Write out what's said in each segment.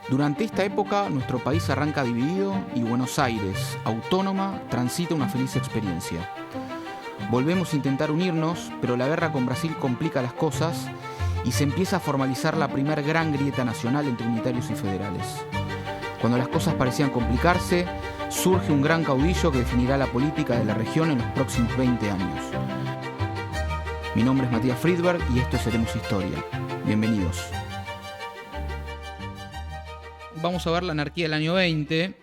Durante esta época, nuestro país arranca dividido y Buenos Aires, autónoma, transita una feliz experiencia. Volvemos a intentar unirnos, pero la guerra con Brasil complica las cosas y se empieza a formalizar la primer gran grieta nacional entre unitarios y federales. Cuando las cosas parecían complicarse, surge un gran caudillo que definirá la política de la región en los próximos 20 años. Mi nombre es Matías Friedberg y esto es Seremos Historia. Bienvenidos. Vamos a ver la anarquía del año 20.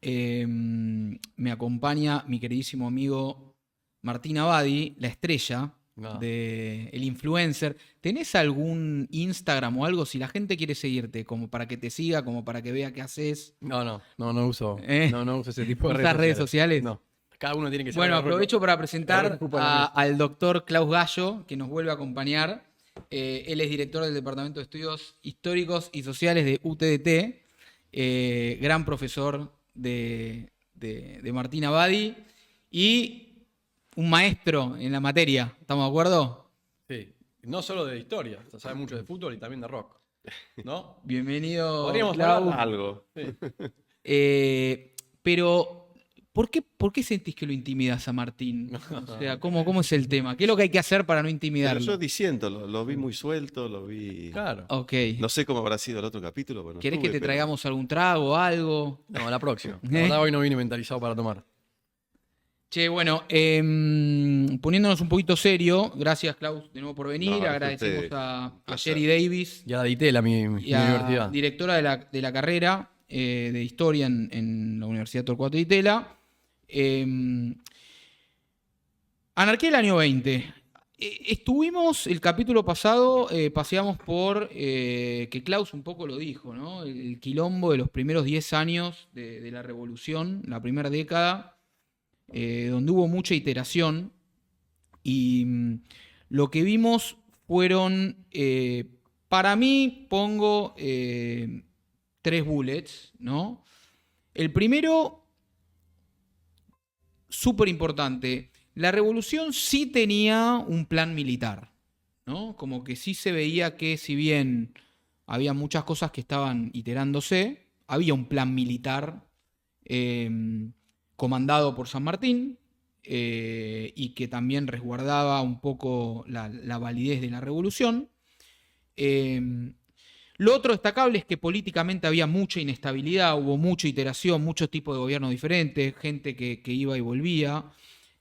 Me acompaña mi queridísimo amigo Martín Abadi, la estrella, el influencer. ¿Tenés algún Instagram o algo? Si la gente quiere seguirte, como para que te siga, como para que vea qué haces. No uso ese tipo de redes sociales. No. Cada uno tiene que ser. Bueno, aprovecho para presentar al doctor Klaus Gallo, que nos vuelve a acompañar. Él es director del Departamento de Estudios Históricos y Sociales de UTDT, gran profesor de Martín Abadi y un maestro en la materia. ¿Estamos de acuerdo? Sí, no solo de historia, sabe mucho de fútbol y también de rock, ¿no? Bienvenido. Podríamos Klaus. hablar algo. Sí. Pero ¿por qué sentís que lo intimidas a Martín? O sea, ¿cómo es el tema? ¿Qué es lo que hay que hacer para no intimidarlo? Pero yo diciendo, lo vi muy suelto, lo vi... Claro. Ok. No sé cómo habrá sido el otro capítulo. Bueno, ¿Querés que te traigamos algún trago o algo? No, la próxima. La verdad, hoy no vine mentalizado para tomar. Che, bueno, poniéndonos un poquito serio, gracias Klaus de nuevo por venir, No, agradecemos a Jerry Davis, Ya la dité mi universidad. Directora de la carrera de Historia en la Universidad Torcuato Di Tella. Anarquía del año 20. Estuvimos, el capítulo pasado, paseamos por, que Klaus un poco lo dijo, ¿no? El quilombo de los primeros 10 años de la revolución, la primera década, donde hubo mucha iteración y lo que vimos fueron, para mí pongo 3 bullets, ¿no? El primero, súper importante, la revolución sí tenía un plan militar, ¿no? Como que sí se veía que si bien había muchas cosas que estaban iterándose, había un plan militar comandado por San Martín y que también resguardaba un poco la validez de la revolución. Lo otro destacable es que políticamente había mucha inestabilidad, hubo mucha iteración, muchos tipos de gobiernos diferentes, gente que iba y volvía.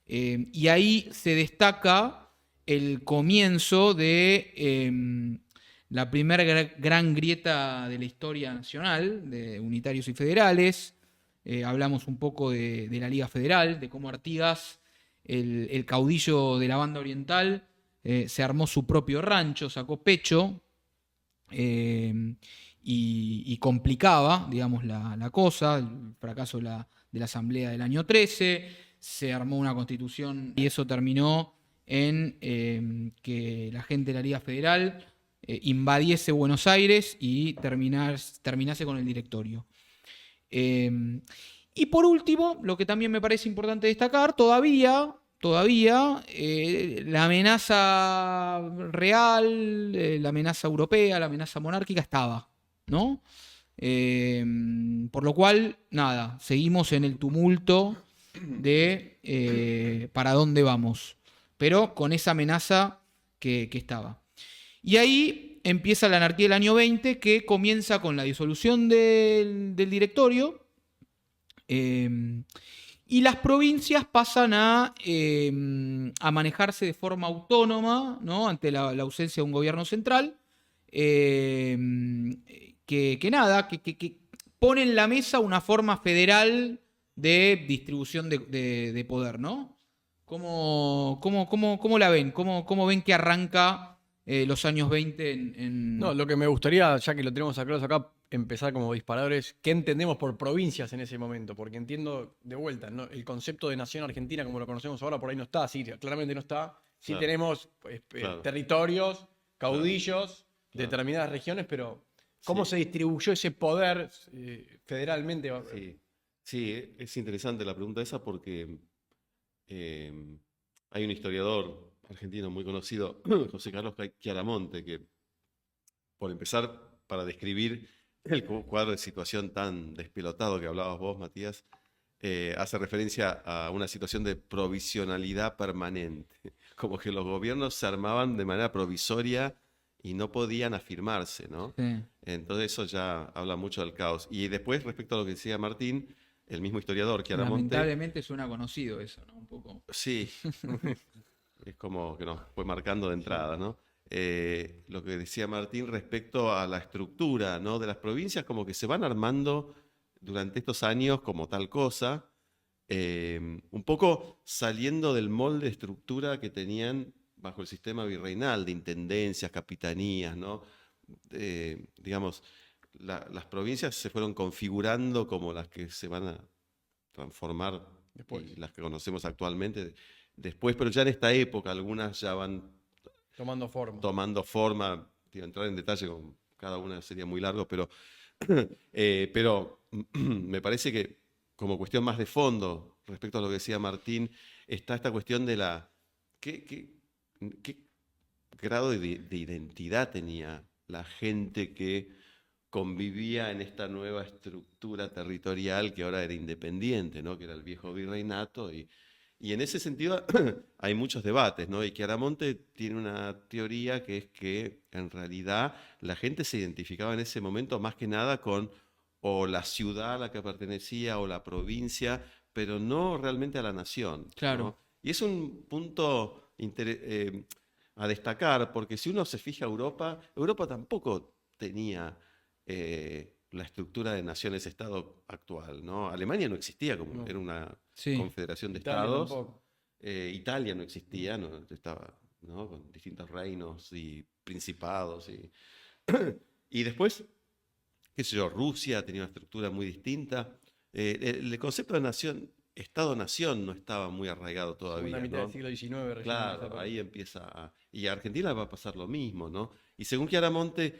Y ahí se destaca el comienzo de la primera gran grieta de la historia nacional, de unitarios y federales. Hablamos un poco de la Liga Federal, de cómo Artigas, el caudillo de la banda oriental, se armó su propio rancho, sacó pecho y complicaba, digamos, la cosa, el fracaso de la Asamblea del año 13, se armó una constitución y eso terminó en que la gente de la Liga Federal invadiese Buenos Aires y terminase con el directorio. Y por último, lo que también me parece importante destacar, todavía la amenaza real, la amenaza europea, la amenaza monárquica estaba, ¿no? Por lo cual, nada, seguimos en el tumulto de para dónde vamos, pero con esa amenaza que estaba. Y ahí empieza la anarquía del año 20, que comienza con la disolución del directorio, y las provincias pasan a manejarse de forma autónoma, ¿no? Ante la ausencia de un gobierno central, que pone en la mesa una forma federal de distribución de poder, ¿no? ¿Cómo la ven? ¿Cómo ven que arranca los años 20 No, lo que me gustaría, ya que lo tenemos acá, empezar como disparadores, ¿qué entendemos por provincias en ese momento? Porque entiendo, de vuelta, ¿no? El concepto de nación argentina como lo conocemos ahora por ahí no está, sí, claramente no está. Sí, claro. Tenemos claro. Territorios, caudillos, claro. Determinadas regiones, pero ¿cómo se distribuyó ese poder federalmente? Sí, es interesante la pregunta esa porque hay un historiador argentino muy conocido, José Carlos Chiaramonte, que por empezar, para describir el cuadro de situación tan despilotado que hablabas vos, Matías, hace referencia a una situación de provisionalidad permanente, como que los gobiernos se armaban de manera provisoria y no podían afirmarse, ¿no? Sí. Entonces eso ya habla mucho del caos. Y después, respecto a lo que decía Martín, el mismo historiador, Chiaramonte, Lamentablemente suena conocido eso, ¿no? Un poco. sí, es como que nos fue marcando de entrada, ¿no? Lo que decía Martín respecto a la estructura, ¿no? De las provincias, como que se van armando durante estos años como tal cosa, un poco saliendo del molde de estructura que tenían bajo el sistema virreinal, de intendencias, capitanías, ¿no? Digamos, las provincias se fueron configurando como las que se van a transformar Después, y las que conocemos actualmente después, pero ya en esta época algunas ya van tomando forma. tomando forma. Digo, entrar en detalle con cada una sería muy largo, pero me parece que como cuestión más de fondo, respecto a lo que decía Martín, está esta cuestión de la... ¿Qué grado de identidad tenía la gente que convivía en esta nueva estructura territorial que ahora era independiente, ¿no? Que era el viejo virreinato? Y en ese sentido hay muchos debates, ¿no? Y Chiaramonte tiene una teoría que es que en realidad la gente se identificaba en ese momento más que nada con o la ciudad a la que pertenecía o la provincia, pero no realmente a la nación, Claro. ¿no? Y es un punto a destacar, porque si uno se fija a Europa, Europa tampoco tenía la estructura de naciones-estado actual, ¿no? Alemania no existía como No. era una Sí. confederación de Italia estados. tampoco. Italia no existía, no, estaba, ¿no? Con distintos reinos y principados. Y después, qué sé yo, Rusia tenía una estructura muy distinta. El concepto de nación, Estado-nación no estaba muy arraigado Segunda todavía, mitad ¿no? del siglo XIX recién Claro, empieza ahí empieza y a Argentina va a pasar lo mismo, ¿no? Y según Chiaramonte,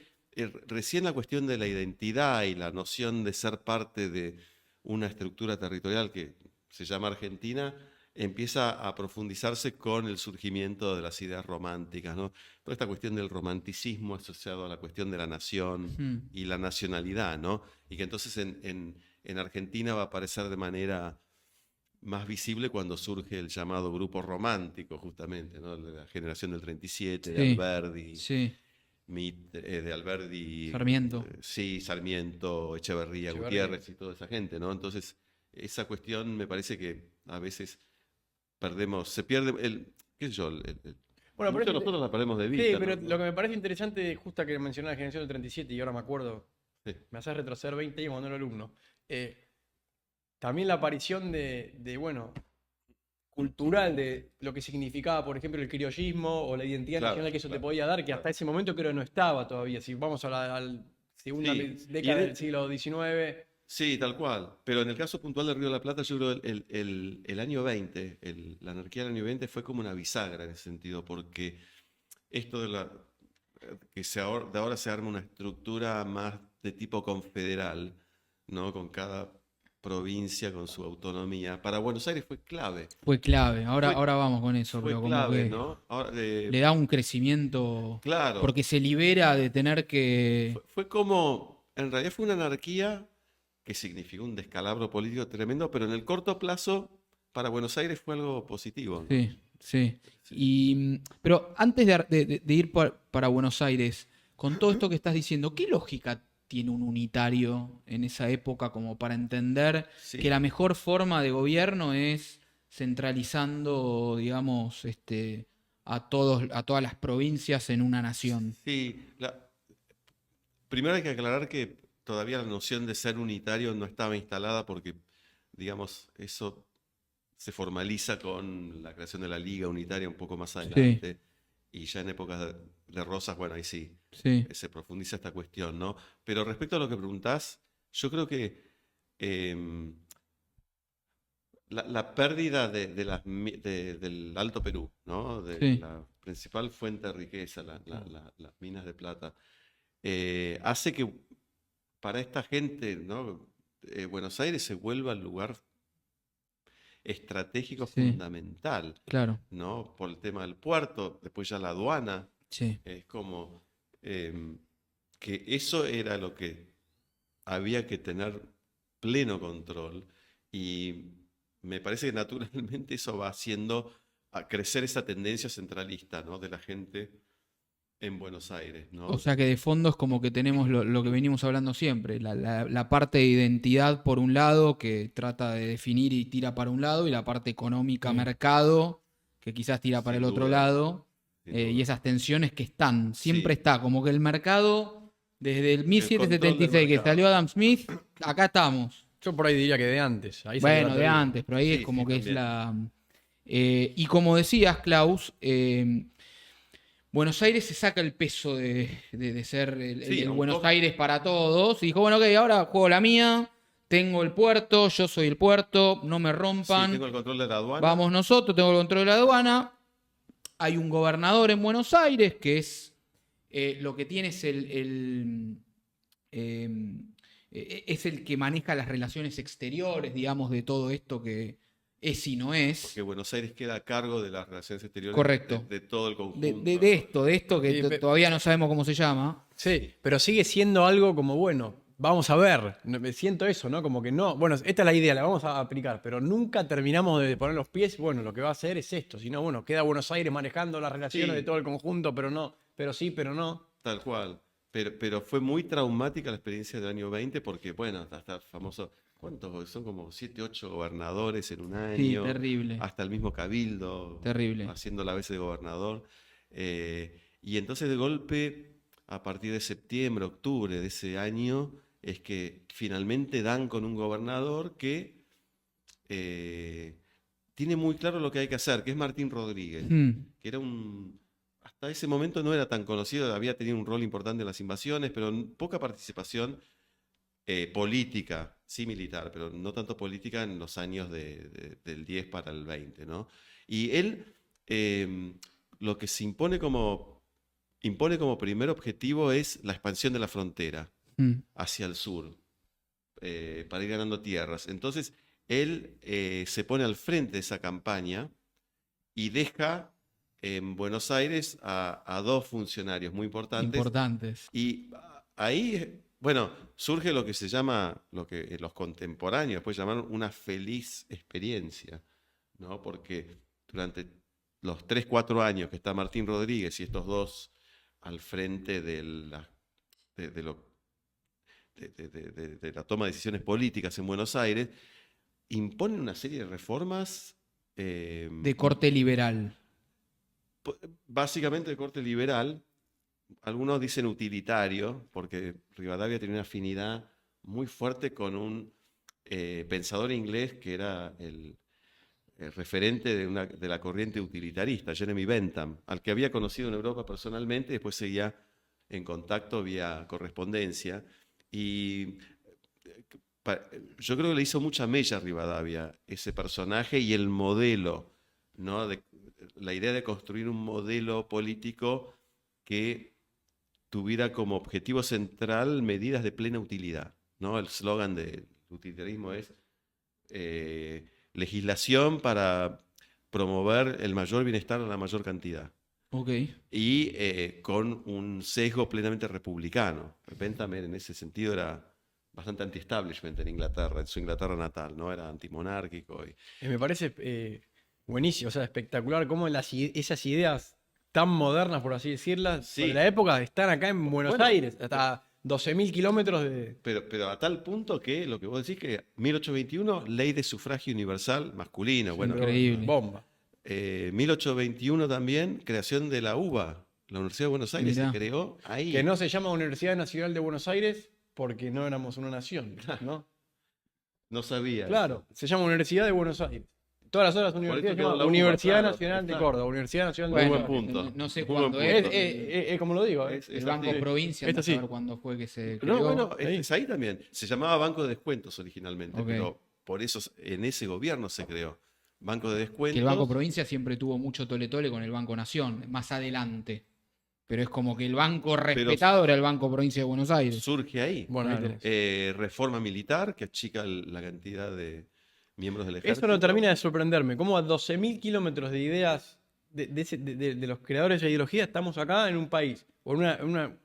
recién la cuestión de la identidad y la noción de ser parte de una estructura territorial que se llama Argentina, empieza a profundizarse con el surgimiento de las ideas románticas, ¿no? Toda esta cuestión del romanticismo asociado a la cuestión de la nación Hmm. y la nacionalidad, ¿no? Y que entonces en Argentina va a aparecer de manera más visible cuando surge el llamado grupo romántico, justamente, ¿no? De la generación del 37, de Sí. Alberdi, Sí. de Alberdi, Sarmiento. sí, Sarmiento, Echeverría, Echeverría. Gutiérrez y toda esa gente, ¿no? Entonces, esa cuestión me parece que a veces perdemos, se pierde qué sé yo, Bueno, muchos pero de nosotros la perdemos de sí, vista, pero ¿no? lo que me parece interesante, justo que mencioné la generación del 37 y ahora me acuerdo, Sí, me hace retroceder 20 años cuando era alumno. También la aparición bueno, cultural de lo que significaba, por ejemplo, el criollismo o la identidad claro, nacional que eso te claro. podía dar, que hasta ese momento creo no estaba todavía. Si vamos a la segunda Sí, y década del siglo XIX, sí, tal cual. Pero en el caso puntual del Río de la Plata, yo creo que el año 20, la anarquía del año 20 fue como una bisagra en ese sentido, porque esto de ahora se arma una estructura más de tipo confederal, ¿no? Con cada provincia con su autonomía. Para Buenos Aires fue clave. Fue clave. Ahora, Fue, ahora vamos con eso, fue pero como clave, que ¿no? Ahora, le da un crecimiento claro, porque se libera de tener que... fue como, en realidad fue una anarquía que significó un descalabro político tremendo, pero en el corto plazo para Buenos Aires fue algo positivo, ¿no? Sí, sí. Sí. Pero antes de ir para Buenos Aires, con todo esto que estás diciendo, ¿qué lógica tiene un unitario en esa época como para entender Sí. que la mejor forma de gobierno es centralizando, digamos, a todas las provincias en una nación? Sí, primero hay que aclarar que todavía la noción de ser unitario no estaba instalada porque, digamos, eso se formaliza con la creación de la Liga Unitaria un poco más adelante. Y ya en épocas de Rosas, bueno, ahí sí, Sí, se profundiza esta cuestión, ¿no? Pero respecto a lo que preguntás, yo creo que em, la pérdida del Alto Perú, ¿no? De sí, la principal fuente de riqueza, las minas de plata, hace que para esta gente, ¿no? Buenos Aires se vuelva el lugar estratégico sí, fundamental, claro, ¿no? Por el tema del puerto, después ya la aduana, sí, es como que eso era lo que había que tener pleno control y me parece que naturalmente eso va haciendo a crecer esa tendencia centralista, ¿no? De la gente en Buenos Aires, O ¿no? sea que de fondo es como que tenemos lo que venimos hablando siempre, la parte de identidad por un lado, que trata de definir y tira para un lado, y la parte económica, mercado, que quizás tira para Sin el otro duda, lado, sin y duda. esas tensiones que están, siempre Sí, está, como que el mercado, desde el el control del 1776 que mercado. salió Adam Smith, acá estamos. Yo por ahí diría que de antes. Ahí salió la Bueno, de teoría. antes, pero ahí es Sí, como sí, que es también. y como decías, Klaus, Buenos Aires se saca el peso de ser Sí, el un Buenos poco. Aires para todos. Y dijo, bueno, ok, ahora juego la mía, tengo el puerto, yo soy el puerto, no me Sí, rompan, tengo el control de la aduana. vamos nosotros, tengo el control de la aduana. Hay un gobernador en Buenos Aires que es lo que tiene es es el que maneja las relaciones exteriores, digamos, de todo esto que es y no es. Que Buenos Aires queda a cargo de las relaciones exteriores Correcto. de todo el De, conjunto. de esto que Sí, todavía no sabemos cómo se llama. Sí, pero sigue siendo algo como, bueno, vamos a ver. Me siento eso, ¿no? Como que no. Bueno, esta es la idea, la vamos a aplicar, pero nunca terminamos de poner los pies. Bueno, lo que va a hacer es esto. Si no, bueno, queda Buenos Aires manejando las relaciones Sí. de todo el conjunto, pero no, pero sí, pero no. Tal cual. Pero fue muy traumática la experiencia del año 20 porque, bueno, hasta el famoso, ¿cuántos? Son como 7, 8 gobernadores en un Sí, año, terrible. hasta el mismo Cabildo, Terrible. haciendo la vez de gobernador. Y entonces de golpe, a partir de septiembre, octubre de ese año, es que finalmente dan con un gobernador que tiene muy claro lo que hay que hacer, que es Martín Rodríguez, que era hasta ese momento no era tan conocido, había tenido un rol importante en las invasiones, pero poca participación política, sí militar, pero no tanto política en los años del 10 para el 20, ¿no? Y él lo que se impone como primer objetivo es la expansión de la frontera hacia el sur, para ir ganando tierras. Entonces, él se pone al frente de esa campaña y deja en Buenos Aires a dos funcionarios muy importantes. Importantes. Y ahí, bueno, surge lo que se llama, lo que los contemporáneos después llamaron una feliz experiencia, ¿no? Porque durante los 3, 4 años que está Martín Rodríguez y estos dos al frente de la toma de decisiones políticas en Buenos Aires, imponen una serie de reformas De corte liberal. básicamente de corte liberal. Algunos dicen utilitario, porque Rivadavia tenía una afinidad muy fuerte con un pensador inglés que era el referente de la corriente utilitarista, Jeremy Bentham, al que había conocido en Europa personalmente, después seguía en contacto vía correspondencia. Y yo creo que le hizo mucha mella a Rivadavia ese personaje y el modelo, ¿no? La idea de construir un modelo político que tuviera como objetivo central medidas de plena utilidad, ¿no? El eslogan del utilitarismo es legislación para promover el mayor bienestar a la mayor cantidad. Ok. Y con un sesgo plenamente republicano. Bentham en ese sentido era bastante anti-establishment en Inglaterra, en su Inglaterra natal, ¿no? Era antimonárquico. Me parece buenísimo, o sea, espectacular cómo esas ideas tan modernas, por así decirlas, Sí. de la época, están acá en Buenos Bueno, Aires, hasta 12.000 kilómetros de... Pero a tal punto que lo que vos decís que 1821, ley de sufragio universal masculino. Bueno, Increíble. Bomba. 1821 también, creación de la UBA, la Universidad de Buenos Aires Mirá. se creó ahí. Que no se llama Universidad Nacional de Buenos Aires porque no éramos una nación, ¿no? No sabía. Claro, se llama Universidad de Buenos Aires. Todas las otras universidades se quedó llaman la UBA, Universidad claro, Nacional de está. Córdoba, Universidad Nacional de Muy Buenos buen Aires. punto. No sé Muy buen cuándo punto. Es como lo digo, Es el Banco así. Provincia, Esto no sí. saber cuándo fue que se creó. No, bueno, es ahí también. Se llamaba Banco de Descuentos originalmente, Ok. pero por eso en ese gobierno se creó. Banco de Descuentos. Que el Banco Provincia siempre tuvo mucho tole-tole con el Banco Nación, más adelante. Pero es como que el banco respetado era el Banco Provincia de Buenos Aires. surge ahí. Bueno, ahí Claro. tenés. Reforma militar que achica la cantidad de miembros del ejército. Eso no termina de sorprenderme. Como a 12.000 kilómetros de ideas de los creadores de la ideología estamos acá en un país, o en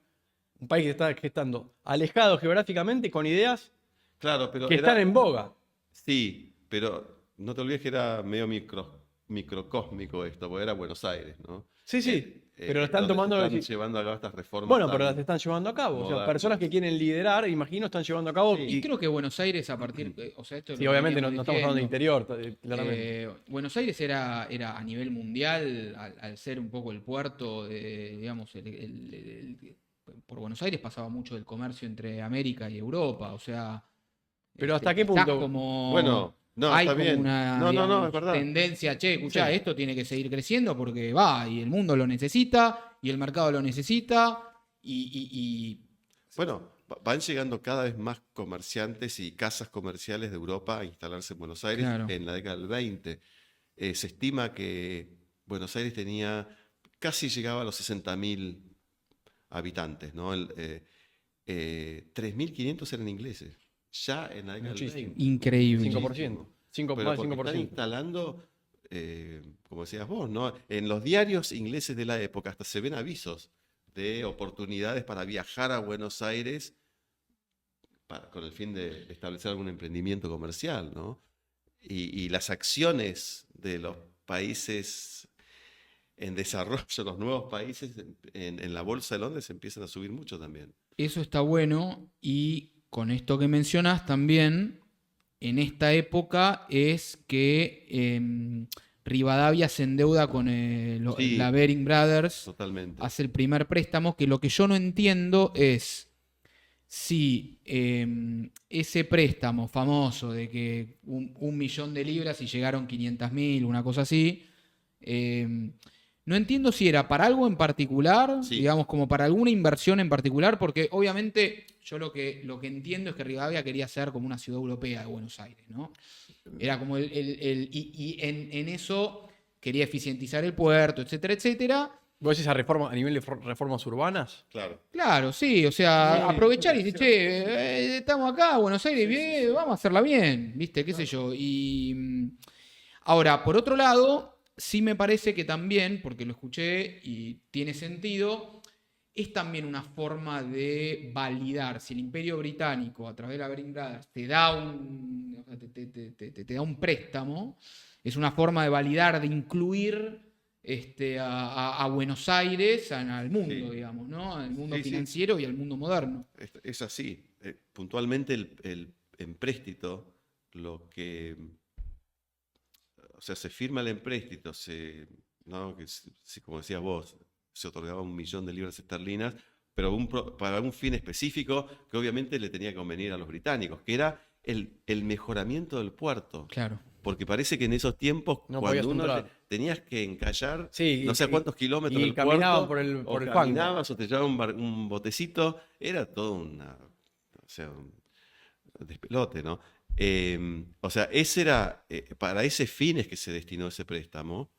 Un país que está estando alejado geográficamente con ideas Claro, pero que están en boga. Sí, pero no te olvides que era medio microcósmico esto, porque era Buenos Aires, ¿no? Sí, sí, pero lo están Donde se tomando. están llevando a cabo estas reformas Bueno, pero las tan están llevando a cabo. O sea, modernas. personas que quieren liderar, imagino, están llevando a cabo. Sí. Y creo que Buenos Aires a partir, o sea, esto es Sí, lo que obviamente no, veníamos no estamos hablando de diciendo. interior, claramente. Buenos Aires era a nivel mundial, al ser un poco el puerto, digamos, por Buenos Aires pasaba mucho del comercio entre América y Europa, o sea, Pero ¿hasta qué quizás punto? Bueno, no, hay está como bien. una, No, es digamos, verdad. tendencia, che, escuchá, Sí. esto tiene que seguir creciendo porque va, y el mundo lo necesita, y el mercado lo necesita, y Bueno, van llegando cada vez más comerciantes y casas comerciales de Europa a instalarse en Buenos Aires claro. en la década del 20. Se estima que Buenos Aires casi llegaba a los 60.000 habitantes, ¿no? 3.500 eran ingleses, ya en la década del Muchísimo. 20. Increíble. 5%. Pero Más del porque están 5%. instalando, como decías vos, ¿no? En los diarios ingleses de la época hasta se ven avisos de oportunidades para viajar a Buenos Aires con el fin de establecer algún emprendimiento comercial, ¿no? Y las acciones de los países en desarrollo, los nuevos países en la Bolsa de Londres empiezan a subir mucho también. Eso está bueno y con esto que mencionas también, en esta época es que Rivadavia se endeuda con Sí, la Baring Brothers, totalmente. hace el primer préstamo, que lo que yo no entiendo es si ese préstamo famoso de que 1 millón de libras y llegaron 500.000, una cosa así, no entiendo si era para algo en particular, Sí. digamos, como para alguna inversión en particular, porque obviamente yo lo que entiendo es que Rivadavia quería ser como una ciudad europea de Buenos Aires, ¿no? Era como y en eso quería eficientizar el puerto, etcétera, etcétera. ¿Vos decís a reforma, a nivel de reformas urbanas? Claro. Claro, sí, o sea, Sí, aprovechar y decir, sí. che, estamos acá, Buenos Aires, bien, vamos a hacerla bien, ¿viste? ¿Qué sé yo? Ahora, por otro lado, sí me parece que también, porque lo escuché y tiene sentido, es también una forma de validar si el Imperio Británico, a través de la Baring Brothers, te da te da un préstamo, es una forma de validar, de incluir a Buenos Aires al mundo, Sí. digamos, ¿no? Al mundo Sí, sí. financiero y al mundo moderno. Es así. Puntualmente el empréstito, o sea, se firma el empréstito, ¿no? Como decías vos, se otorgaba 1 millón de libras esterlinas, pero para un fin específico que obviamente le tenía que convenir a los británicos, que era el mejoramiento del puerto. Claro. Porque parece que en esos tiempos, No podías cuando entrar. tenías que encallar Sí, no sé a cuántos kilómetros y del caminaban puerto, por el o fango. caminabas o te llevaban un botecito, era todo o sea, un despelote, ¿no? O sea, para ese fin es que se destinó ese préstamo,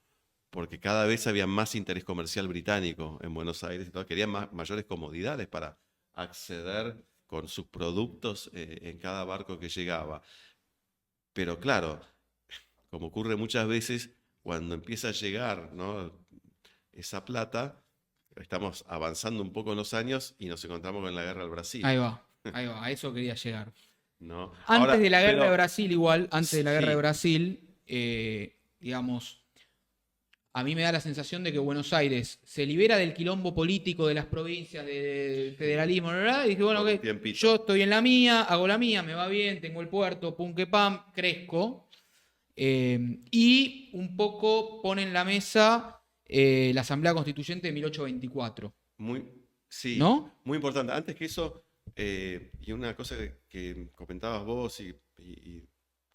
porque cada vez había más interés comercial británico en Buenos Aires, y todo, querían mayores comodidades para acceder con sus productos en cada barco que llegaba. Pero claro, como ocurre muchas veces, cuando empieza a llegar, ¿no? esa plata, estamos avanzando un poco en los años y nos encontramos con la guerra del Brasil. Ahí va, a eso quería llegar. ¿No? Antes Ahora, de la guerra de pero- Brasil, igual, antes de la guerra de sí, Brasil, digamos, a mí me da la sensación de que Buenos Aires se libera del quilombo político de las provincias, del federalismo, ¿verdad? Y dice, bueno, por un ok, tiempito. yo estoy en la mía, hago la mía, me va bien, tengo el puerto, pum que pam, crezco. Y un poco pone en la mesa la Asamblea Constituyente de 1824, Sí, ¿no? muy importante. Antes que eso, y una cosa que comentabas vos y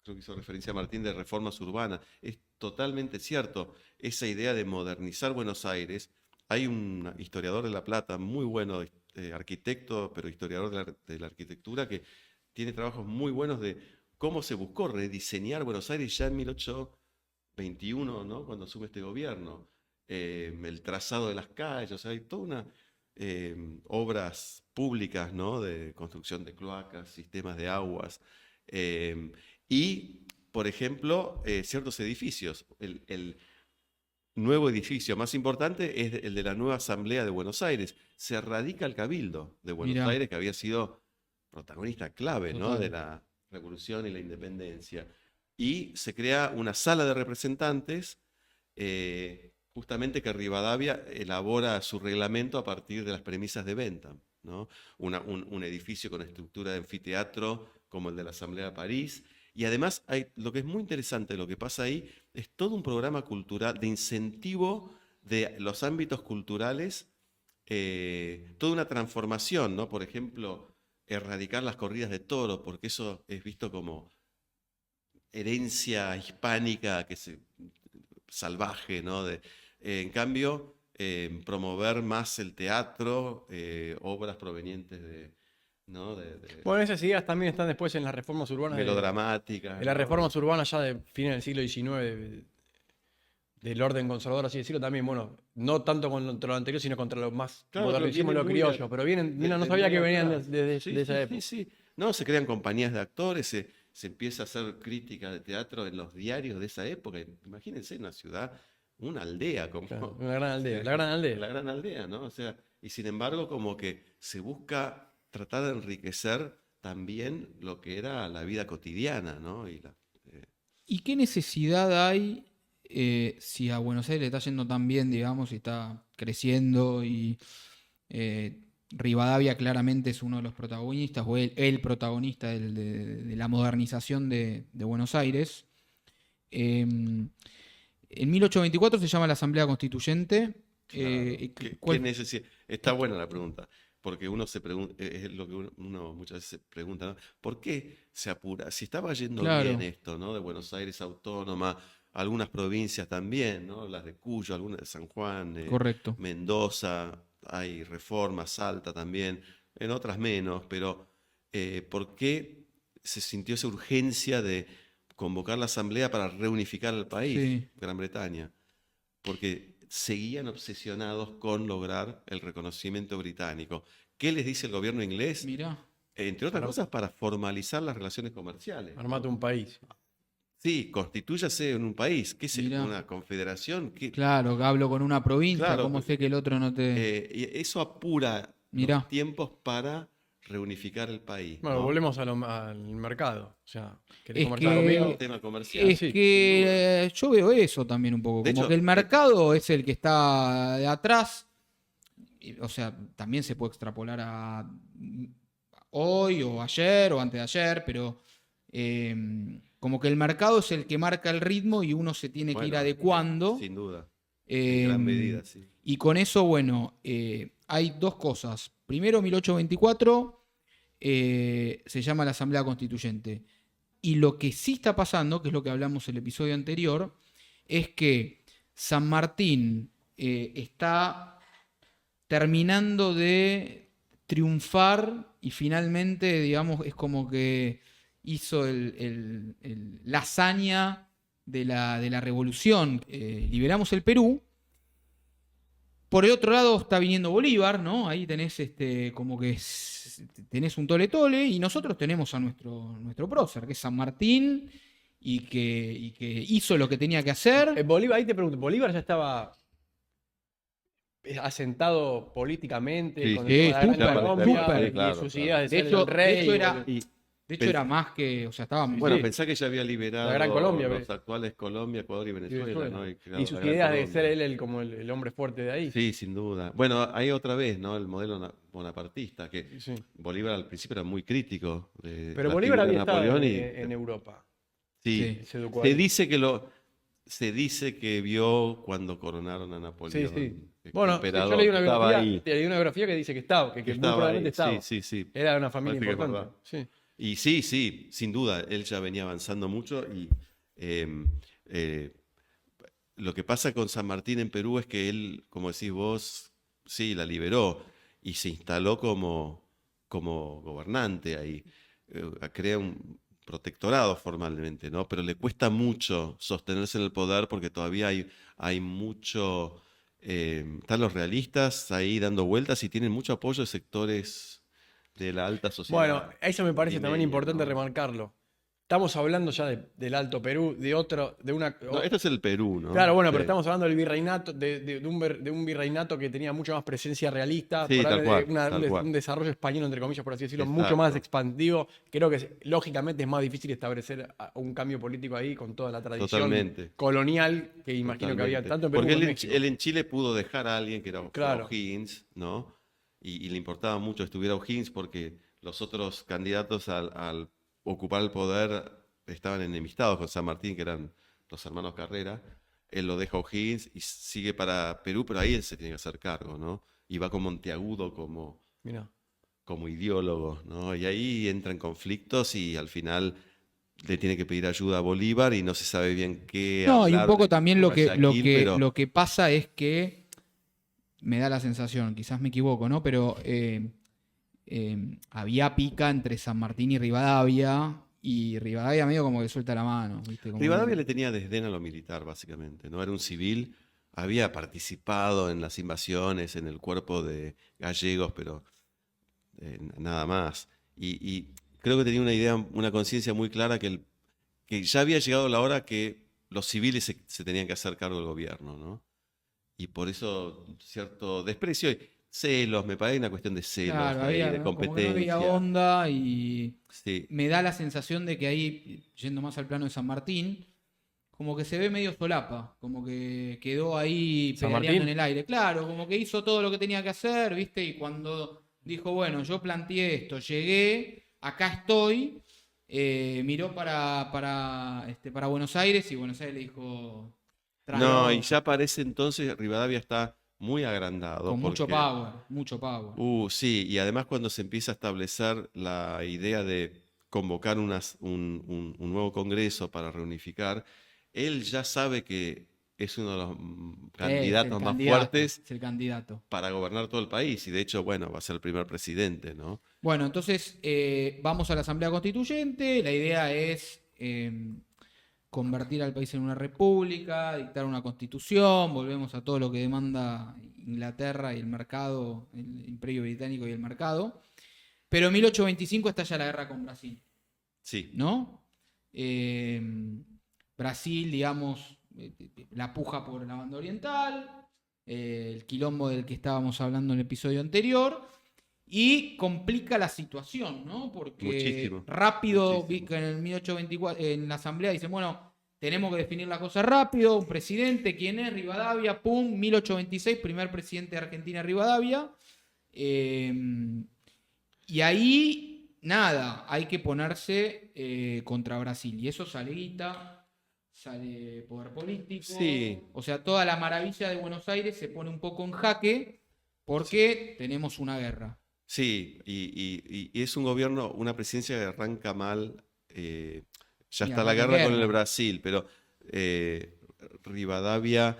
creo que hizo referencia a Martín de reformas urbanas, es totalmente cierto. Esa idea de modernizar Buenos Aires, hay un historiador de La Plata muy bueno, arquitecto, pero historiador de la arquitectura, que tiene trabajos muy buenos de cómo se buscó rediseñar Buenos Aires ya en 1821, ¿no? Cuando asume este gobierno. El trazado de las calles, o sea, hay toda una obras públicas, ¿no? De construcción de cloacas, sistemas de aguas. Y, por ejemplo, ciertos edificios. nuevo edificio más importante es el de la nueva Asamblea de Buenos Aires. Se radica el Cabildo de Buenos Mirá. Aires, que había sido protagonista clave, ¿no?, Total. de la revolución y la independencia. Y se crea una sala de representantes, justamente que Rivadavia elabora su reglamento a partir de las premisas de Bentham, ¿no? Un edificio con estructura de anfiteatro como el de la Asamblea de París. Y además lo que es muy interesante, lo que pasa ahí, es todo un programa cultural de incentivo de los ámbitos culturales, toda una transformación, ¿no? Por ejemplo, erradicar las corridas de toros, porque eso es visto como herencia hispánica salvaje, ¿no? En cambio, promover más el teatro, obras provenientes ¿no? Bueno, esas ideas también están después en las reformas urbanas. Melodramáticas. En las ¿no? reformas urbanas ya de fines del siglo XIX, del orden conservador, así decirlo, también, bueno, no tanto contra lo anterior, sino contra lo más Claro, modernísimo y vienen lo muy criollo. Pero no sabía que muy venían atrás. de Sí, esa sí, época. sí. No, se crean compañías de actores, se empieza a hacer crítica de teatro en los diarios de esa época. Imagínense una ciudad, una aldea, como Claro, una gran aldea, la gran aldea. la gran aldea, ¿no? O sea, y sin embargo, como que se busca tratar de enriquecer también lo que era la vida cotidiana, ¿no? ¿Y qué necesidad hay si a Buenos Aires le está yendo tan bien, digamos, y está creciendo y Rivadavia claramente es uno de los protagonistas, o el protagonista de la modernización de Buenos Aires? En 1824 se llama la Asamblea Constituyente. Claro. ¿Cuál- ¿Qué necesidad? Está buena la pregunta, porque uno se pregunta, es lo que uno muchas veces se pregunta, ¿no? ¿Por qué se apura? Si estaba yendo Claro. bien esto, ¿no? De Buenos Aires autónoma, algunas provincias también, ¿no? Las de Cuyo, algunas de San Juan, Correcto. Mendoza, hay Reforma, Salta también, en otras menos, pero ¿por qué se sintió esa urgencia de convocar la asamblea para reunificar al país, Sí. Gran Bretaña? Porque seguían obsesionados con lograr el reconocimiento británico. ¿Qué les dice el gobierno inglés? Mirá. Entre otras cosas, para formalizar las relaciones comerciales. Armate un país. Sí, constitúyase en un país. ¿Qué es Mirá. una confederación? Claro, que hablo con una provincia, Claro, ¿cómo sé que el otro no te...? y eso apura Mirá. los tiempos para reunificar el país. Bueno, ¿no? volvemos al mercado. O sea, ¿querés Es conversar que- conmigo? El tema comercial. Es sí, que yo veo eso también un poco, De como hecho, que el mercado es el que está de atrás, o sea, también se puede extrapolar a hoy o ayer o antes de ayer, pero como que el mercado es el que marca el ritmo y uno se tiene que ir Bueno, adecuando. sin duda. En gran Eh, medida, sí. Y con eso, bueno, hay dos cosas. Primero, 1824 se llama la Asamblea Constituyente. Y lo que sí está pasando, que es lo que hablamos en el episodio anterior, es que San Martín está terminando de triunfar y finalmente, digamos, es como que hizo la hazaña de la revolución. Liberamos el Perú. Por el otro lado está viniendo Bolívar, ¿no? Ahí tenés como que tenés un tole tole y nosotros tenemos a nuestro prócer, que es San Martín, y que hizo lo que tenía que hacer. Bolívar, ahí te pregunto, ¿Bolívar ya estaba asentado políticamente Sí, con sí, el tema de la súper, Gran Colombia súper. y Claro, sus claro. ideas de De ser hecho, el rey? de hecho era, Y, de hecho era más que, o sea, estaba bueno, Sí. pensá que ya había liberado La Gran Colombia, los ve. actuales Colombia, Ecuador y Venezuela, Venezuela. ¿no? Y creado sus la Gran ideas de Colombia. ser él como el hombre fuerte de ahí. Sí, sin duda. Bueno, hay otra vez, ¿no? El modelo bonapartista, que Sí. Bolívar al principio era muy crítico de Pero la Bolívar figura de había estado Napoleón en Europa. sí, Sí. Se educó se ahí. dice se dice que vio cuando coronaron a Napoleón. Sí, sí. que Bueno, emperador, yo leí que estaba ahí, leí una biografía que dice que estaba, que que muy estaba probablemente ahí. estaba. Sí, sí, sí. Era de una familia Parece que es importante. Sí. Y sí, sí, sin duda, él ya venía avanzando mucho y eh, eh, lo que pasa con San Martín en Perú es que él, como decís vos, sí, la liberó y se instaló como gobernante ahí. Crea un protectorado formalmente, ¿no? Pero le cuesta mucho sostenerse en el poder porque todavía hay mucho... están los realistas ahí dando vueltas y tienen mucho apoyo de sectores de la alta sociedad. Bueno, eso me parece también limeña, importante ¿no? remarcarlo. Estamos hablando ya del Alto Perú, de una... No, esto es el Perú, ¿no? Claro, bueno, Sí. pero estamos hablando del virreinato, de un virreinato que tenía mucha más presencia realista, Sí, tal cual, un desarrollo español, entre comillas, por así decirlo, mucho Exacto. más expandivo. Creo que lógicamente es más difícil establecer un cambio político ahí con toda la tradición Totalmente. colonial que imagino que había Totalmente. tanto en Perú Porque como él en en, México. él en Chile pudo dejar a alguien que era Claro. O'Higgins, ¿no? Y le importaba mucho que estuviera O'Higgins porque los otros candidatos al ocupar el poder estaban enemistados con San Martín, que eran los hermanos Carrera. Él lo deja a O'Higgins y sigue para Perú, pero ahí él se tiene que hacer cargo, ¿no? Y va con Monteagudo Mira. como ideólogo, ¿no? Y ahí entran conflictos y al final le tiene que pedir ayuda a Bolívar y no se sabe bien qué No, y un hablar poco de también lo que, lo Guayaquil, que, pero lo que pasa es que me da la sensación, quizás me equivoco, ¿no? Pero había pica entre San Martín y Rivadavia medio como que suelta la mano, ¿viste? Como Rivadavia que- le tenía desdén a lo militar, básicamente, ¿no? Era un civil, había participado en las invasiones, en el cuerpo de gallegos, pero nada más. Y creo que tenía una idea, una conciencia muy clara que ya había llegado la hora que los civiles se tenían que hacer cargo del gobierno, ¿no? Y por eso cierto desprecio y celos, me parece una cuestión de celos Claro, ahí, había, de ¿no? Como que no había competencia. onda y Sí, me da la sensación de que ahí, yendo más al plano de San Martín, como que se ve medio solapa, como que quedó ahí ¿San pedaleando en Martín? el aire. Claro, como que hizo todo lo que tenía que hacer, ¿viste? Y cuando dijo, bueno, yo planteé esto, llegué, acá estoy, miró para Buenos Aires y Buenos Aires le dijo, no, y tráelo ya parece entonces Rivadavia está muy agrandado con porque, mucho power. sí, y además cuando se empieza a establecer la idea de convocar un nuevo congreso para reunificar, él ya sabe que es uno de los Es el candidatos más candidato, fuertes es el candidato. para gobernar todo el país y de hecho, bueno, va a ser el primer presidente, ¿no? Bueno, entonces vamos a la Asamblea Constituyente. La idea es convertir al país en una república, dictar una constitución, volvemos a todo lo que demanda Inglaterra y el mercado, el imperio británico y el mercado. Pero en 1825 estalla la guerra con Brasil, Sí, ¿no? Eh, Brasil, digamos, la puja por la banda oriental, el quilombo del que estábamos hablando en el episodio anterior, y complica la situación, ¿no? Porque muchísimo, rápido, vi muchísimo. que en el 1824, en la asamblea dicen, bueno, tenemos que definir la cosa rápido, un presidente, ¿quién es? Rivadavia, pum, 1826, primer presidente de Argentina, Rivadavia. Y ahí, nada, hay que ponerse contra Brasil. Y eso sale guita, sale poder político. Sí, O sea, toda la maravilla de Buenos Aires se pone un poco en jaque porque tenemos una guerra. sí, y es un gobierno, una presidencia que arranca mal. Ya Y está la arranca en guerra con el guerra. Brasil, pero Rivadavia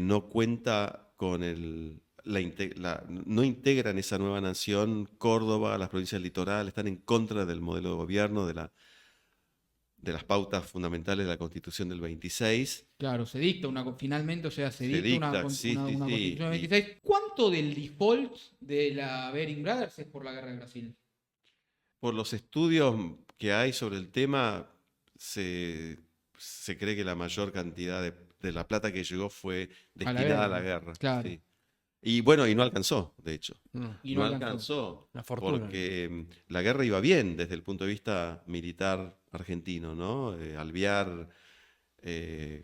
no cuenta con no integran esa nueva nación, Córdoba, las provincias litorales, están en contra del modelo de gobierno, de las pautas fundamentales de la Constitución del 26. Claro, se dicta finalmente, o sea, se Se dicta dicta, sí, sí, una sí. constitución del 26. ¿Cuánto del default de la Bering Brothers es por la guerra de Brasil? Por los estudios que hay sobre el tema, se cree que la mayor cantidad de la plata que llegó fue A la destinada a la guerra. guerra. Claro. Sí. Y bueno, y no alcanzó, de hecho. No, Y no No alcanzó. alcanzó una fortuna. porque la guerra iba bien desde el punto de vista militar argentino, ¿no? Alvear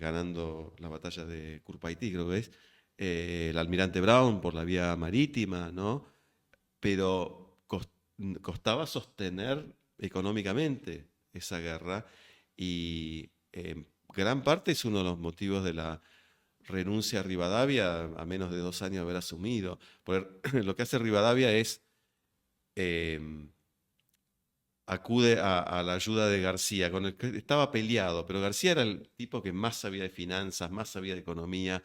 ganando la batalla de Curpaití, creo que es. El almirante Brown por la vía marítima, ¿no? Pero costaba sostener económicamente esa guerra y gran parte es uno de los motivos de la renuncia a Rivadavia a menos de 2 años de haber asumido. Porque lo que hace Rivadavia es eh, acude a la ayuda de García, con el que estaba peleado, pero García era el tipo que más sabía de finanzas, más sabía de economía.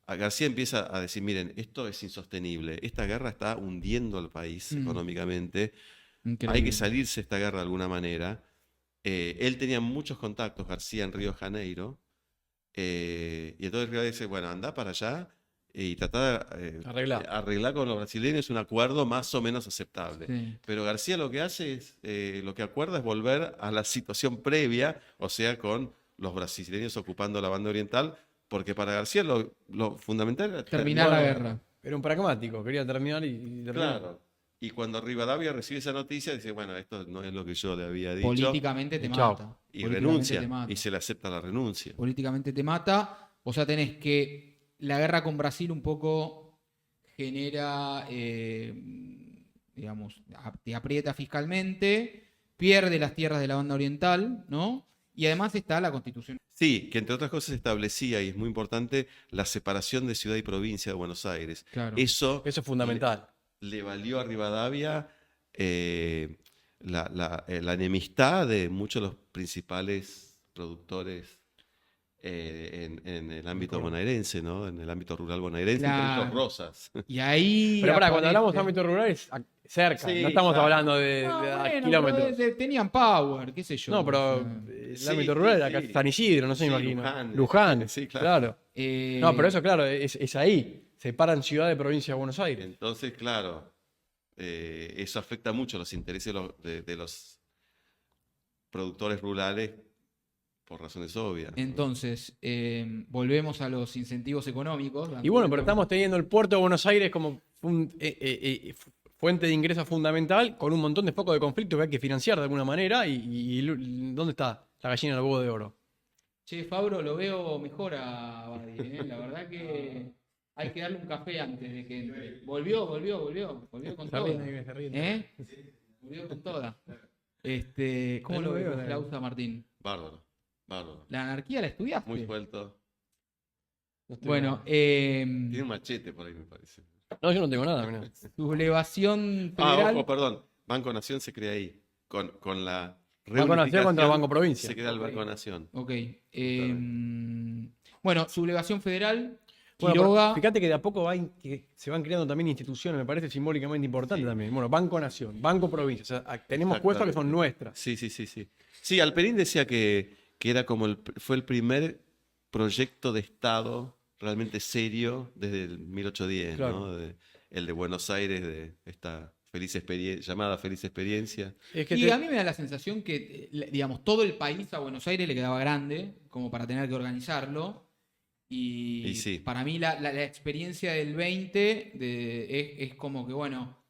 García empieza a decir, miren, esto es insostenible, esta guerra está hundiendo al país económicamente, hay que Increíble. salirse de esta guerra de alguna manera. Él tenía muchos contactos, García, en Río de Janeiro, y entonces Rivadavia dice, bueno, anda para allá y tratar de arreglar con los brasileños un acuerdo más o menos aceptable. Sí. Pero García lo que hace es, lo que acuerda es volver a la situación previa, o sea, con los brasileños ocupando la banda oriental, porque para García lo fundamental era Terminar la guerra. Era un pragmático, quería terminar y terminar. Claro. Y cuando Rivadavia recibe esa noticia, dice, bueno, esto no es lo que yo le había dicho. Políticamente te Chao. mata. Y Políticamente renuncia. te mata. Y se le acepta la renuncia. Políticamente te mata. O sea, tenés que la guerra con Brasil un poco genera, digamos, te aprieta fiscalmente, pierde las tierras de la banda oriental, ¿no? Y además está la constitución. Sí, que entre otras cosas establecía, y es muy importante, la separación de ciudad y provincia de Buenos Aires. Claro. Eso Eso es fundamental. le valió a Rivadavia la enemistad de muchos de los principales productores en el ámbito bonaerense, ¿no? En el ámbito rural bonaerense, Claro. entre ellos Rosas. Y ahí. Pero cuando aparece- hablamos de ámbito rural es cerca, Sí, no estamos claro. hablando de No, bueno, kilómetros. pero tenían power, qué sé yo. No, pero o sea, el Sí, ámbito rural sí, era sí. San Isidro, no sé, Sí, me imagino. Luján. Luján, Sí, claro. eh, No, pero eso, claro, es ahí. Separan ciudad de provincia de Buenos Aires. Entonces, claro, eso afecta mucho los intereses de los productores rurales por razones obvias, ¿no? Entonces, volvemos a los incentivos económicos. Y bueno, pero estamos teniendo el puerto de Buenos Aires como fuente de ingresos fundamental, con un montón de focos de conflicto que hay que financiar de alguna manera. ¿Dónde está la gallina del huevo de oro? Che, Fabro, lo veo mejor a Badi, ¿eh? La verdad que hay que darle un café antes de que entre. Volvió con Se toda. ríen, se ríen. ¿Eh? Volvió con toda. ¿Cómo No lo lo veo, veo, Clausa Martín? Bárbaro, bárbaro. ¿La anarquía la estudiaste? Muy suelto. No estoy Bueno, nada. Tiene un machete por ahí, me parece. No, yo no tengo nada, mirá. sublevación federal. Ojo, perdón. Banco Nación se crea ahí. Con la Banco Nación contra reunificación Banco Provincia. se crea el Ok. Banco Nación. Ok. Bueno, sublevación federal. Bueno, Quiroga. pero fíjate que de a poco que se van creando también instituciones, me parece simbólicamente importante también. Bueno, Banco Nación, Banco Provincia, o sea, tenemos cuestas que son nuestras. Sí. Sí, Alperín decía que era como fue el primer proyecto de Estado realmente serio desde el 1810, Claro. ¿no? El de Buenos Aires, de esta llamada Feliz Experiencia. Es que Y a mí me da la sensación que, digamos, todo el país a Buenos Aires le quedaba grande, como para tener que organizarlo. Y sí. para mí la experiencia del 20 es como que, bueno,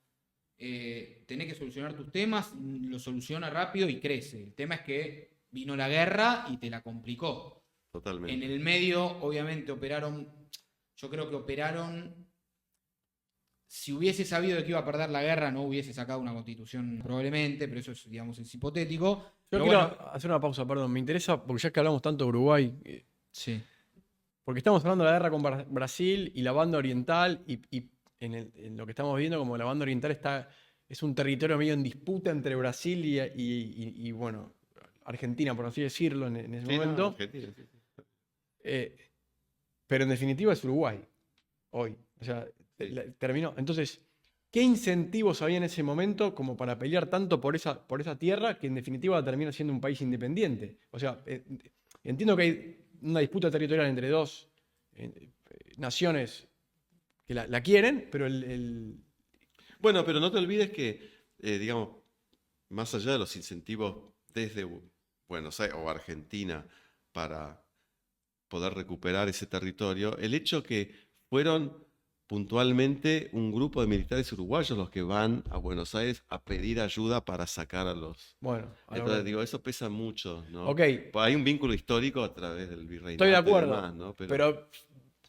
tenés que solucionar tus temas, lo soluciona rápido y crece. El tema es que vino la guerra y te la complicó. Totalmente. En el medio, obviamente, yo creo que operaron. Si hubiese sabido de que iba a perder la guerra, no hubiese sacado una constitución probablemente, pero eso es, digamos, es hipotético. Yo Pero quiero bueno, hacer una pausa, perdón. Me interesa, porque ya que hablamos tanto de Uruguay, sí. porque estamos hablando de la guerra con Brasil y la banda oriental, y en lo que estamos viendo, como la banda oriental es un territorio medio en disputa entre Brasil y, bueno, Argentina, por así decirlo, en ese Sí, no, momento. Argentina, sí. Pero en definitiva es Uruguay, hoy. O sea, Sí. terminó. Entonces, ¿qué incentivos había en ese momento como para pelear tanto por esa tierra que en definitiva termina siendo un país independiente? O sea, entiendo que hay una disputa territorial entre dos naciones que la quieren, pero Bueno, pero no te olvides que, digamos, más allá de los incentivos desde Buenos Aires o Argentina para poder recuperar ese territorio, el hecho que fueron puntualmente un grupo de militares uruguayos los que van a Buenos Aires a pedir ayuda para sacar a los... bueno, a la Entonces, hora- digo, eso pesa mucho, ¿no? Ok. Hay un vínculo histórico a través del virreinato. Estoy de y acuerdo, demás, ¿no? pero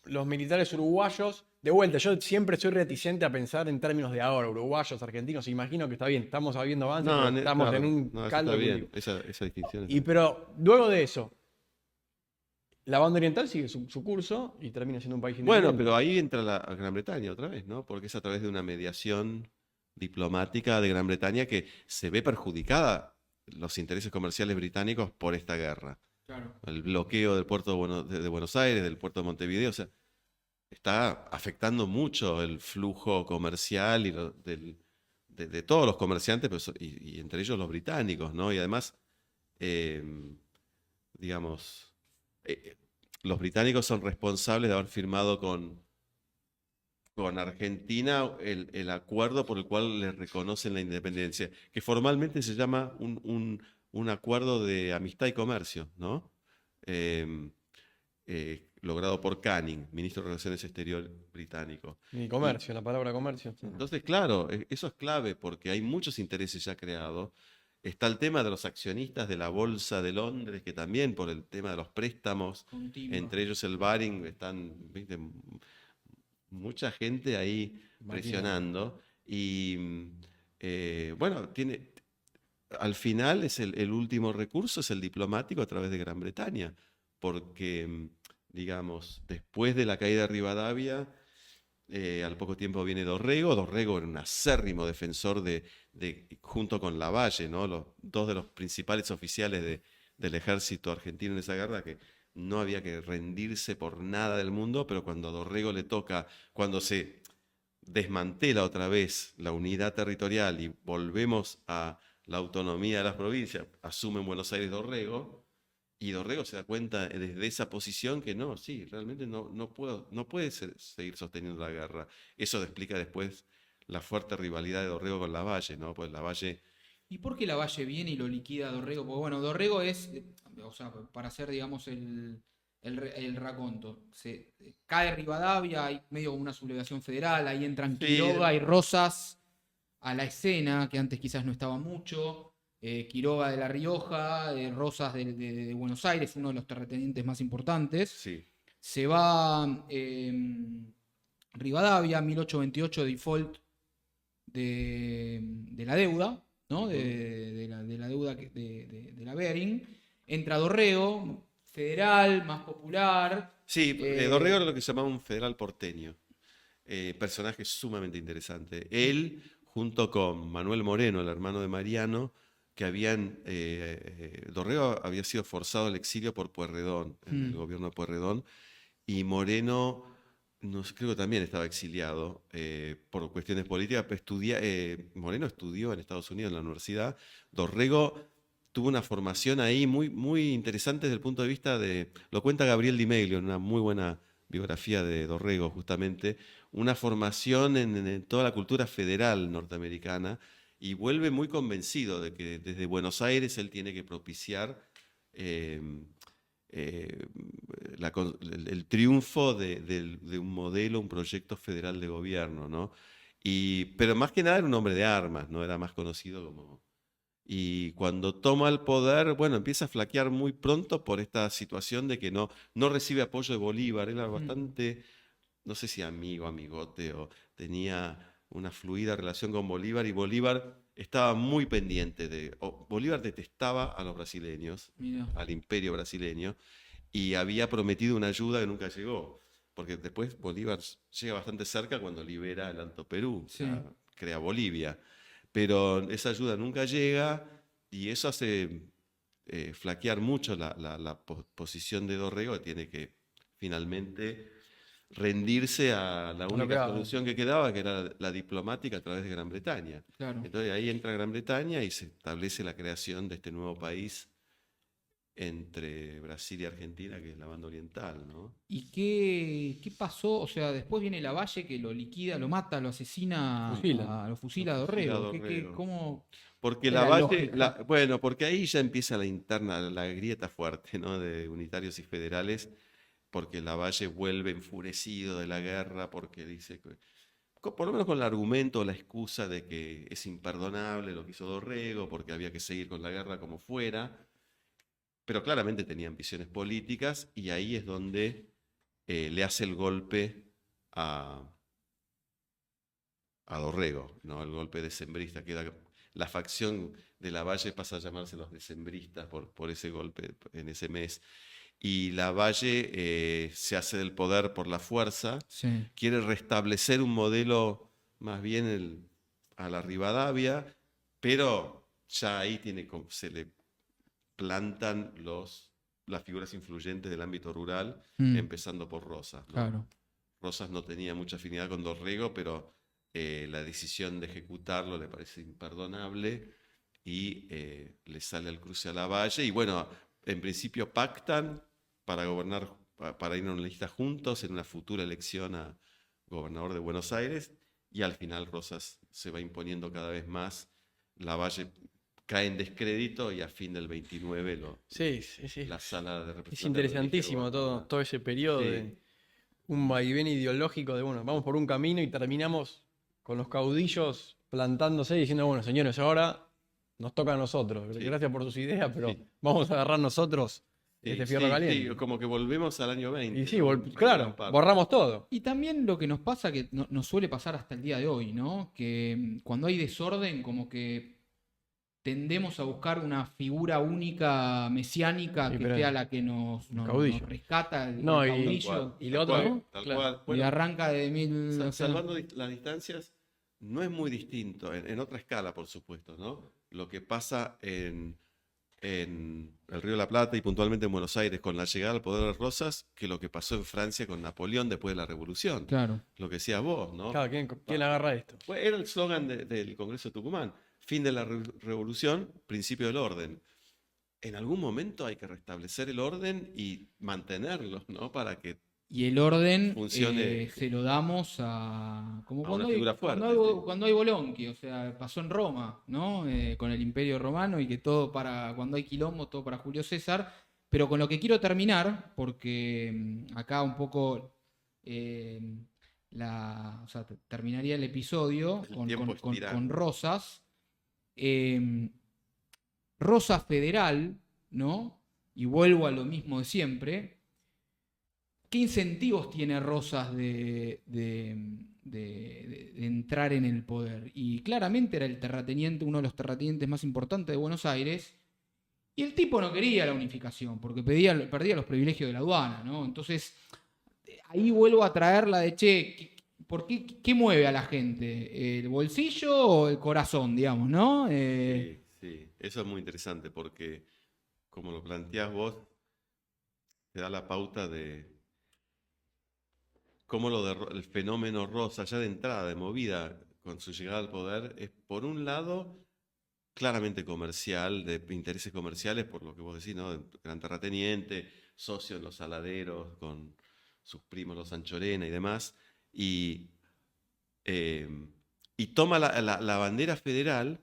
los militares uruguayos, de vuelta, yo siempre soy reticente a pensar en términos de ahora, uruguayos, argentinos, imagino que está bien, estamos habiendo avances, No, pero estamos claro, en un no, eso caldo está de bien, cultivo. esa distinción. Pero luego de eso, la banda oriental sigue su curso y termina siendo un país Bueno, independiente. pero ahí entra la Gran Bretaña otra vez, ¿no? Porque es a través de una mediación diplomática de Gran Bretaña que se ve perjudicada los intereses comerciales británicos por esta guerra. Claro. El bloqueo del puerto de Buenos Aires, del puerto de Montevideo, o sea, está afectando mucho el flujo comercial de todos los comerciantes, y entre ellos los británicos, ¿no? Y además, digamos, los británicos son responsables de haber firmado con con Argentina el acuerdo por el cual le reconocen la independencia, que formalmente se llama un acuerdo de amistad y comercio, ¿no? Eh, logrado por Canning, ministro de Relaciones Exteriores británico. Y Y comercio, la palabra comercio. entonces, claro, eso es clave porque hay muchos intereses ya creados. Está el tema de los accionistas de la Bolsa de Londres, que también por el tema de los préstamos, Con timba. entre ellos el Baring, están, ¿viste? Mucha gente ahí presionando. Y bueno, al final el último recurso es el diplomático a través de Gran Bretaña, porque, digamos, después de la caída de Rivadavia, al poco tiempo viene Dorrego. Dorrego era un acérrimo defensor junto con Lavalle, ¿no? Dos de los principales oficiales del ejército argentino en esa guerra, que no había que rendirse por nada del mundo, pero cuando a Dorrego le toca, cuando se desmantela otra vez la unidad territorial y volvemos a la autonomía de las provincias, asume en Buenos Aires Dorrego, y Dorrego se da cuenta desde esa posición que no, sí, realmente no puede seguir sosteniendo la guerra. Eso explica después la fuerte rivalidad de Dorrego con Lavalle, ¿no? Pues Lavalle... ¿Y por qué Lavalle viene y lo liquida a Dorrego? Porque bueno, Dorrego es, o sea, para hacer, digamos, el raconto. Cae Rivadavia, hay medio como una sublevación federal, ahí entran Sí. Quiroga y Rosas a la escena, que antes quizás no estaba mucho. Quiroga de La Rioja, Rosas de Buenos Aires, uno de los terratenientes más importantes. Sí. Se va Rivadavia, 1828, default de la deuda, ¿no? De la deuda de la Bering. Entra Dorrego, federal, más popular. Sí, Dorrego era lo que se llamaba un federal porteño. Personaje sumamente interesante. Él, junto con Manuel Moreno, el hermano de Mariano, que Dorrego había sido forzado al exilio por Pueyrredón, en el gobierno de Pueyrredón, y Moreno, creo que también estaba exiliado por cuestiones políticas, pero Moreno estudió en Estados Unidos en la universidad. Dorrego tuvo una formación ahí muy, muy interesante desde el punto de vista lo cuenta Gabriel Di Meglio en una muy buena biografía de Dorrego, justamente, una formación en toda la cultura federal norteamericana, y vuelve muy convencido de que desde Buenos Aires él tiene que propiciar el triunfo de un modelo, un proyecto federal de gobierno, ¿no? Pero más que nada era un hombre de armas, ¿no? Era más conocido como... Y cuando toma el poder, bueno, empieza a flaquear muy pronto por esta situación de que no recibe apoyo de Bolívar. Él era bastante, no sé si amigote, o tenía una fluida relación con Bolívar, y Bolívar estaba muy pendiente Bolívar detestaba a los brasileños, Mirá. al imperio brasileño, y había prometido una ayuda que nunca llegó, porque después Bolívar llega bastante cerca cuando libera el Alto Perú, Sí. crea Bolivia, pero esa ayuda nunca llega, y eso hace flaquear mucho la posición de Dorrego, que tiene que finalmente rendirse a la única solución que quedaba, que era la diplomática a través de Gran Bretaña. Claro. Entonces ahí entra Gran Bretaña y se establece la creación de este nuevo país entre Brasil y Argentina, que es la banda oriental, ¿no? ¿Y qué pasó? O sea, después viene Lavalle que lo liquida, lo mata, lo asesina, lo fusila a Dorrego. ¿Cómo? Porque era Lavalle, lógica? bueno, porque ahí ya empieza la interna, la grieta fuerte, ¿no? De unitarios y federales, porque Lavalle vuelve enfurecido de la guerra, porque dice que, por lo menos con el argumento, la excusa de que es imperdonable lo que hizo Dorrego, porque había que seguir con la guerra como fuera, pero claramente tenía ambiciones políticas, y ahí es donde le hace el golpe a Dorrego, ¿no? El golpe decembrista, la facción de Lavalle pasa a llamarse los decembristas por ese golpe en ese mes. Y Lavalle se hace del poder por la fuerza, Sí. quiere restablecer un modelo más bien a la Rivadavia, pero ya ahí se le plantan las figuras influyentes del ámbito rural, empezando por Rosas, ¿no? Claro. Rosas no tenía mucha afinidad con Dorrego, pero la decisión de ejecutarlo le parece imperdonable, y le sale al cruce a Lavalle, y bueno, en principio pactan para gobernar, para ir a una lista juntos en una futura elección a gobernador de Buenos Aires, y al final Rosas se va imponiendo cada vez más. Lavalle cae en descrédito y a fin del 29 Sí. la sala de representantes. Es interesantísimo todo ese periodo Sí. de un vaivén ideológico de, bueno, vamos por un camino y terminamos con los caudillos plantándose y diciendo, bueno, señores, ahora nos toca a nosotros. Sí. Gracias por sus ideas, pero Sí. vamos a agarrar nosotros este fierro caliente. Sí, como que volvemos al año 20. Y sí, ¿no? claro, Gran parte. borramos todo. Y también lo que nos pasa, que nos suele pasar hasta el día de hoy, ¿no? Que cuando hay desorden, como que tendemos a buscar una figura única, mesiánica, Sí, que pero sea la que nos caudillo. rescata, el No, caudillo. y lo otro, Tal ¿no? cual, tal Claro. cual. Y Bueno, arranca de mil... o sea, salvando las distancias, no es muy distinto, en otra escala, por supuesto, ¿no? Lo que pasa en el Río de la Plata y puntualmente en Buenos Aires con la llegada al poder de Rosas, que lo que pasó en Francia con Napoleón después de la Revolución. Claro. Lo que decías vos, ¿no? Claro, ¿quién agarra esto? Era el slogan del Congreso de Tucumán. Fin de la revolución, principio del orden. En algún momento hay que restablecer el orden y mantenerlo, ¿no? Para que Y el orden funcione. se lo damos a... Como A cuando una hay, figura fuerte, cuando hay, sí. cuando hay Bolonqui, o sea, pasó en Roma, ¿no? Con el Imperio Romano y que todo para... Cuando hay quilombo, todo para Julio César. Pero con lo que quiero terminar, porque acá un poco... o sea, terminaría el episodio El con, tiempo es tirano. con Rosas. Rosas Federal, ¿no? Y vuelvo a lo mismo de siempre. ¿Qué incentivos tiene Rosas de entrar en el poder? Y claramente era el terrateniente, uno de los terratenientes más importantes de Buenos Aires. Y el tipo no quería la unificación, porque perdía los privilegios de la aduana, ¿no? Entonces, ahí vuelvo a traer la de, che, ¿qué mueve a la gente? ¿El bolsillo o el corazón, digamos, ¿no? Sí, eso es muy interesante porque, como lo planteás vos, te da la pauta de cómo el fenómeno Rosa, ya de entrada, de movida, con su llegada al poder, es por un lado claramente comercial, de intereses comerciales, por lo que vos decís, ¿no? Gran terrateniente, socio en los Saladeros, con sus primos los Anchorena y demás, y toma la bandera federal,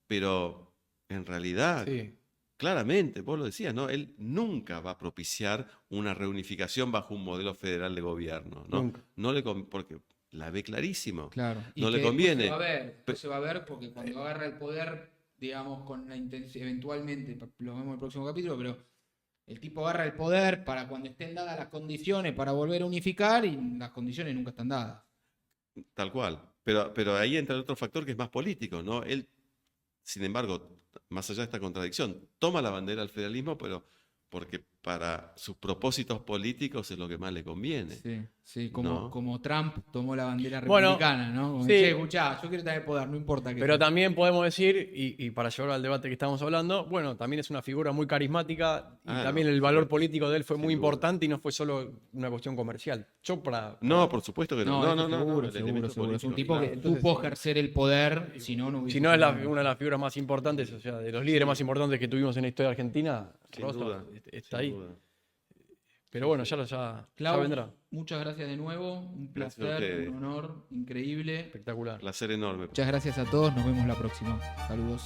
pero en realidad, Sí. claramente, vos lo decías, ¿no? Él nunca va a propiciar una reunificación bajo un modelo federal de gobierno, ¿no? Nunca. Porque la ve clarísimo. Claro. No Y le que conviene. después se va a ver porque cuando agarra el poder, digamos, con la intención, eventualmente, lo vemos en el próximo capítulo, pero el tipo agarra el poder para cuando estén dadas las condiciones para volver a unificar y las condiciones nunca están dadas. Tal cual. Pero ahí entra el otro factor que es más político, ¿no? Él, sin embargo, más allá de esta contradicción, toma la bandera del federalismo, pero porque para sus propósitos políticos es lo que más le conviene. Sí, ¿No? como Trump tomó la bandera Bueno, republicana, ¿no? Como, sí. che, escuchá, yo quiero tener poder, no importa qué. Pero también podemos decir, y para llevar al debate que estamos hablando, bueno, también es una figura muy carismática y Ah, también no, el por valor supuesto. político de él fue Sin muy duda. importante y no fue solo una cuestión comercial. No, por supuesto que no. No, seguro, el seguro, elemento seguro. Es un político, tipo que claro. Entonces, supo ejercer el poder, si no, no hubiese Si no es sido- una de las figuras más importantes, o sea, de los líderes más importantes que tuvimos en la historia argentina, Sin Rosas duda, está sin ahí. duda. Pero bueno, ya Clau, vendrá. muchas gracias de nuevo, un Gracias a placer, ustedes. un honor, increíble. Espectacular. Placer enorme. Muchas gracias a todos, nos vemos la próxima. Saludos.